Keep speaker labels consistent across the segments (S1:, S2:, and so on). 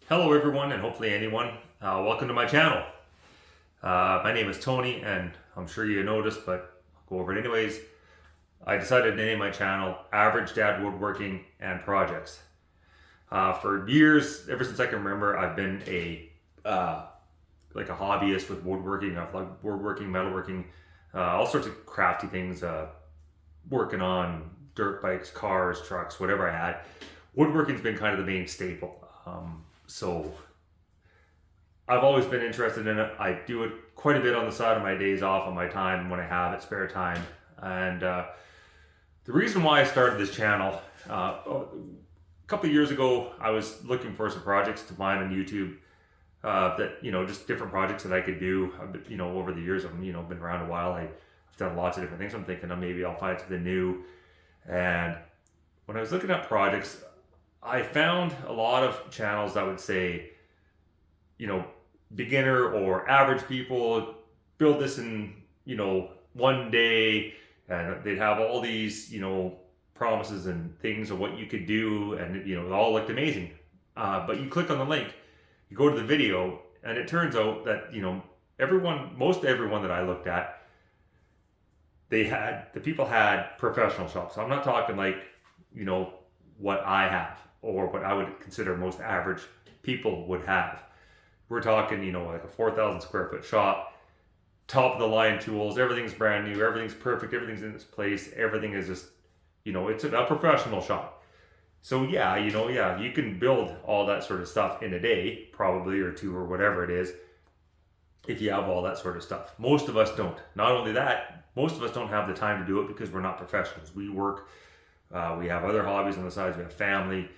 S1: Hello everyone and hopefully anyone. Welcome to my channel. My name is Tony and I'm sure you noticed, but I'll go over it anyways. I decided to name my channel Average Dad Woodworking and Projects. For years, ever since I can remember, I've been like a hobbyist with woodworking. I've loved woodworking, metalworking, all sorts of crafty things, working on dirt bikes, cars, trucks, whatever I had. Woodworking's been kind of the main staple. So I've always been interested in it. I do it quite a bit on the side of my days off, on my time when I have it, spare time. And the reason why I started this channel, a couple of years ago, I was looking for some projects to find on YouTube that just different projects that I could do. Over the years, I've been around a while. I've done lots of different things. I'm thinking maybe I'll find something new. And when I was looking at projects, I found a lot of channels that would say, beginner or average people build this in, one day, and they'd have all these, promises and things of what you could do, and it all looked amazing. But you click on the link, you go to the video, and it turns out that most everyone that I looked at, the people had professional shops. So I'm not talking like what I have or what I would consider most average people would have. We're talking, like a 4,000 square foot shop, top of the line tools, everything's brand new, everything's perfect, everything's in its place, everything is just, it's a professional shop. So yeah, you can build all that sort of stuff in a day, probably, or two, or whatever it is, if you have all that sort of stuff. Most of us don't. Not only that, most of us don't have the time to do it because we're not professionals. We work, we have other hobbies on the sides, we have family.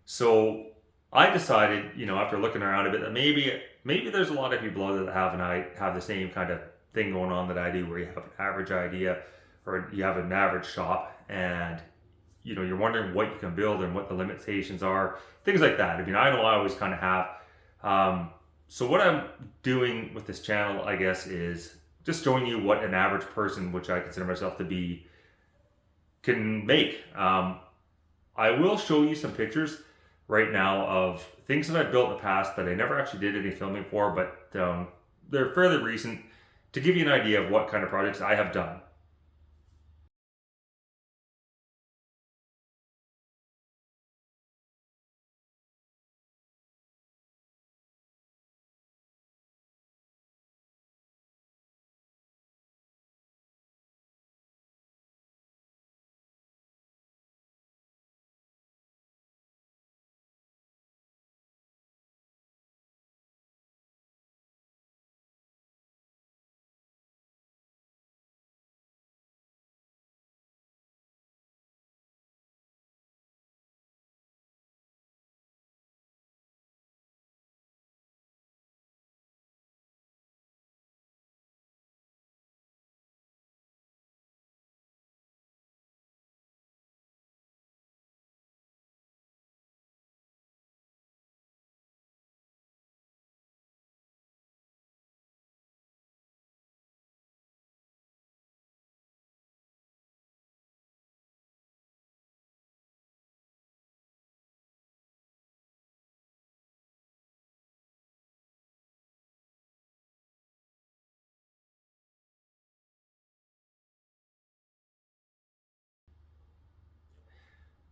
S1: So I decided, after looking around a bit, that maybe there's a lot of people out there that have the same kind of thing going on that I do, where you have an average idea or you have an average shop, and you're wondering what you can build and what the limitations are, things like that. I know I always kind of have. So what I'm doing with this channel, I guess, is just showing you what an average person, which I consider myself to be, can make. I will show you some pictures right now of things that I've built in the past that I never actually did any filming for, but they're fairly recent, to give you an idea of what kind of projects I have done.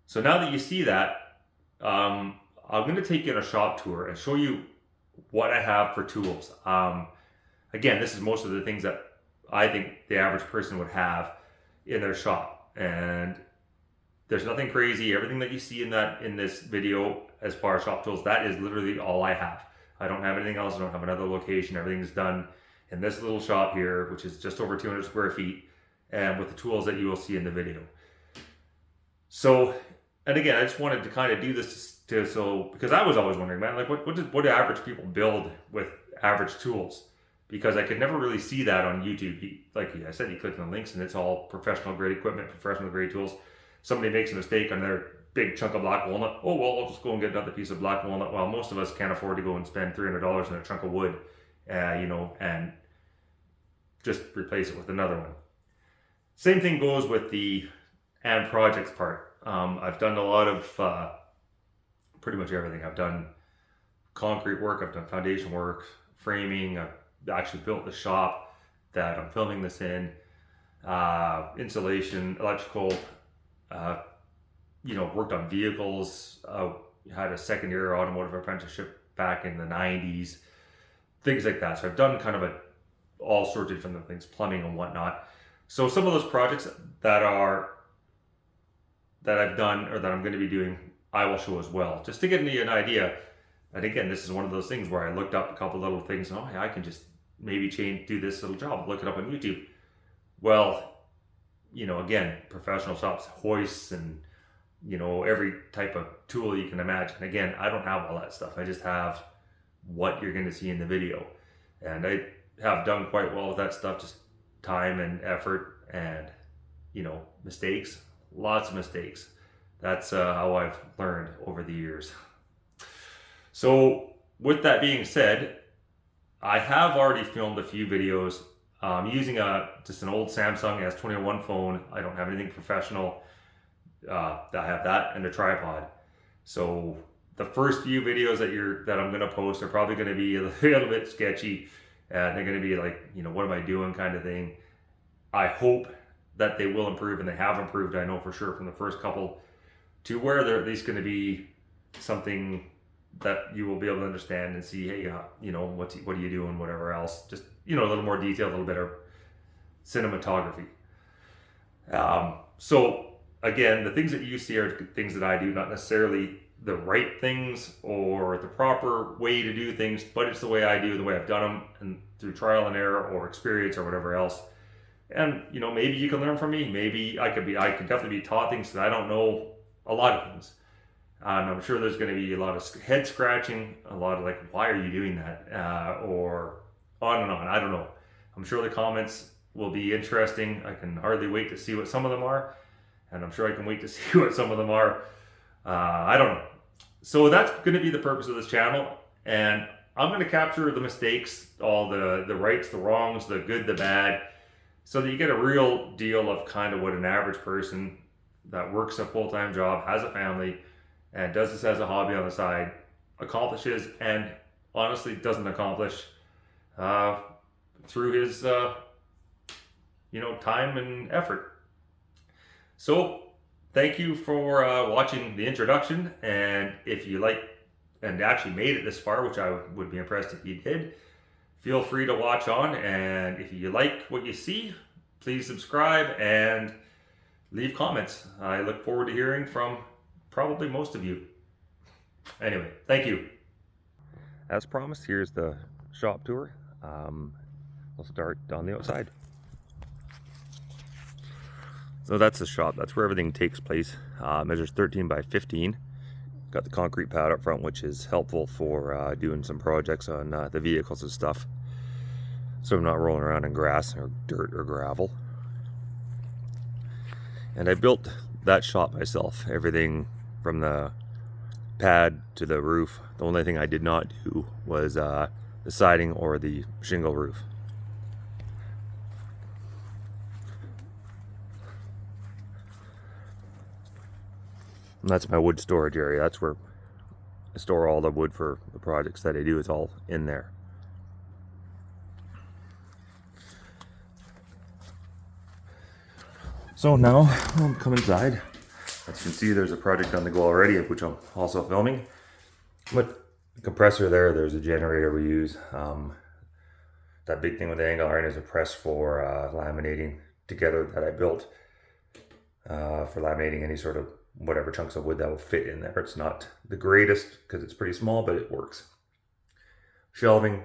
S1: So now that you see that, I'm going to take you on a shop tour and show you what I have for tools. Again, this is most of the things that I think the average person would have in their shop, and there's nothing crazy. Everything that you see in this video as far as shop tools, that is literally all I have. I don't have anything else. I don't have another location. Everything's done in this little shop here, which is just over 200 square feet, and with the tools that you will see in the video. So, and again, I just wanted to kind of do this because I was always wondering, man, like what do average people build with average tools? Because I could never really see that on YouTube. Like I said, you click on the links and it's all professional grade equipment, professional grade tools. Somebody makes a mistake on their big chunk of black walnut. Oh, well, I'll just go and get another piece of black walnut. Well, most of us can't afford to go and spend $300 on a chunk of wood, and just replace it with another one. Same thing goes with the and projects part. I've done a lot of pretty much everything. I've done concrete work, I've done foundation work, framing, I've actually built the shop that I'm filming this in, insulation, electrical, worked on vehicles, had a second year automotive apprenticeship back in the 90s, things like that. So I've done kind of all sorts of different things, plumbing and whatnot. So some of those projects that I've done or that I'm going to be doing, I will show as well, just to give you an idea. And again, this is one of those things where I looked up a couple little things and I can just maybe do this little job, look it up on YouTube. Well, again, professional shops, hoists and, every type of tool you can imagine. Again, I don't have all that stuff. I just have what you're going to see in the video. And I have done quite well with that stuff, just time and effort and, mistakes, lots of mistakes. That's how I've learned over the years. So with that being said, I have already filmed a few videos using just an old Samsung S21 phone. I don't have anything professional. I have that and a tripod. So the first few videos that I'm going to post are probably going to be a little bit sketchy. And they're going to be like, what am I doing kind of thing. I hope that they will improve, and they have improved, I know for sure, from the first couple to where they're at least going to be something that you will be able to understand and see, hey, what are you doing, whatever else. Just, a little more detail, a little bit of cinematography. So again, the things that you see are things that I do, not necessarily the right things or the proper way to do things, but it's the way I do, the way I've done them, and through trial and error or experience or whatever else. And maybe you can learn from me. Maybe I could definitely be taught things that I don't know a lot of things. And I'm sure there's going to be a lot of head scratching, a lot of like, why are you doing that? Or on and on. I don't know. I'm sure the comments will be interesting. I can hardly wait to see what some of them are. And I'm sure I can wait to see what some of them are. I don't know. So that's going to be the purpose of this channel. And I'm going to capture the mistakes, all the rights, the wrongs, the good, the bad, so that you get a real deal of kind of what an average person that works a full-time job, has a family, and does this as a hobby on the side, accomplishes, and honestly doesn't accomplish through his time and effort. So thank you for watching the introduction, and if you like and actually made it this far, which I would be impressed if you did, feel free to watch on. And if you like what you see, please subscribe and leave comments. I look forward to hearing from probably most of you. Anyway, thank you. As promised, here's the shop tour. We'll start on the outside. So that's the shop. That's where everything takes place. Measures 13 by 15. Got the concrete pad up front, which is helpful for doing some projects on the vehicles and stuff. So I'm not rolling around in grass or dirt or gravel. And I built that shop myself. Everything from the pad to the roof. The only thing I did not do was the siding or the shingle roof. And that's my wood storage area. That's where I store all the wood for the projects that I do. It's all in there. So now I'll come inside. As you can see, there's a project on the go already, which I'm also filming. But the compressor there's a generator we use. That big thing with the angle iron is a press for laminating together that I built for laminating any sort of whatever chunks of wood that will fit in there. It's not the greatest because it's pretty small, but it works. Shelving.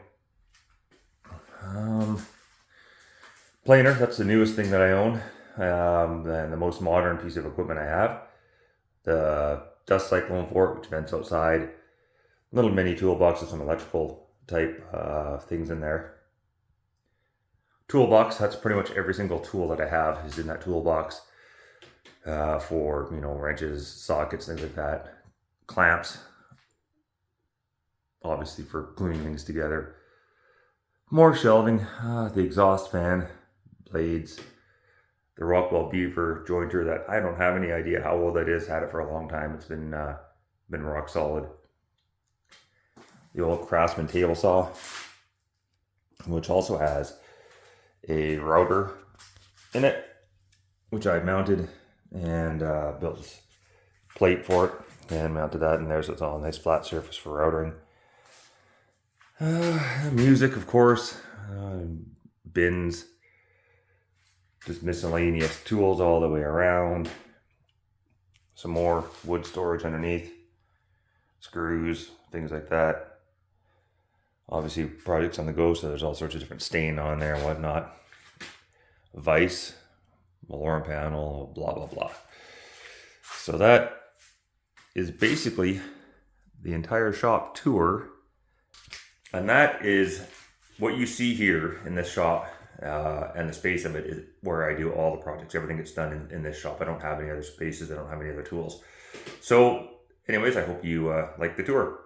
S1: Planer, that's the newest thing that I own. And the most modern piece of equipment I have. The dust cyclone fork, which vents outside. Little mini toolbox with some electrical type things in there. Toolbox, that's pretty much every single tool that I have is in that toolbox. For wrenches, sockets, things like that. Clamps, obviously for gluing things together. More shelving, the exhaust fan, blades, the Rockwell Beaver jointer that I don't have any idea how old that is. Had it for a long time. It's been rock solid.
S2: the old Craftsman table saw, which also has a router in it, which I mounted and built this plate for it and mounted that in there, so it's all a nice flat surface for routering. Music, of course, bins, just miscellaneous tools all the way around. Some more wood storage underneath, screws, things like that. Obviously, projects on the go, so there's all sorts of different stain on there and whatnot. Vise, alarm panel, blah blah blah. So that is basically the entire shop tour, and that is what you see here in this shop. And the space of it is where I do all the projects. Everything gets done in this shop. I don't have any other spaces. I don't have any other tools. So anyways, I hope you like the tour.